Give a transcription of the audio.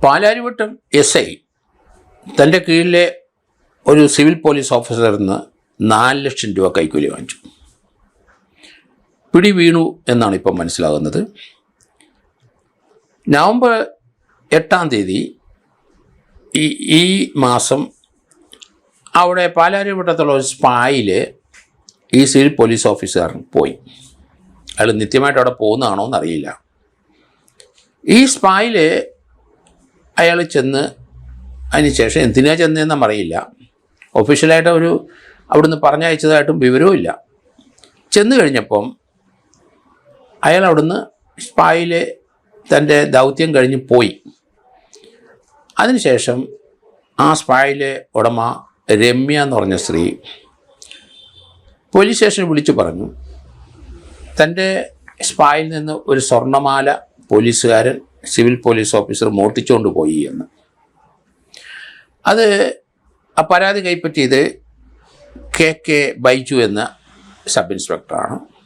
Palarivattom SI തൻ്റെ കീഴിലെ ഒരു സിവിൽ പോലീസ് ഓഫീസറിൽ നിന്ന് 4 ലക്ഷം രൂപ കൈക്കൂലി വാങ്ങിച്ചു. പിടി വീണു എന്നാണ് ഇപ്പം മനസ്സിലാകുന്നത്. നവംബർ 8-ാം തീയതി ഈ മാസം അവിടെ പാലാരിവട്ടത്തുള്ള ഒരു സ്പായിൽ ഈ സിവിൽ പോലീസ് ഓഫീസർ പോയി. അയാൾ നിത്യമായിട്ട് അവിടെ പോകുന്നതാണോ എന്നറിയില്ല. ഈ സ്പായിൽ അയാൾ ചെന്ന് അതിന് ശേഷം എന്തിനാണ് ചെന്നതെന്നും അറിയില്ല. ഒഫീഷ്യലായിട്ട് അവിടുന്ന് പറഞ്ഞയച്ചതായിട്ടും വിവരവുമില്ല. ചെന്ന് കഴിഞ്ഞപ്പം അയാൾ അവിടുന്ന് സ്പായിൽ തൻ്റെ ദൗത്യം കഴിഞ്ഞ് പോയി. അതിനുശേഷം ആ സ്പായിലെ ഉടമ രമ്യ എന്ന് പറഞ്ഞ സ്ത്രീ പോലീസ് സ്റ്റേഷനിൽ വിളിച്ചു പറഞ്ഞു, തൻ്റെ സ്പായിൽ നിന്ന് ഒരു സ്വർണ്ണമാല പോലീസുകാരൻ സിവിൽ പോലീസ് ഓഫീസർ മോഷ്ടിച്ചുകൊണ്ട് പോയി എന്ന്. അത് ആ പരാതി കൈപ്പറ്റിയത് KK ബൈജു എന്ന സബ് ഇൻസ്പെക്ടറാണ്.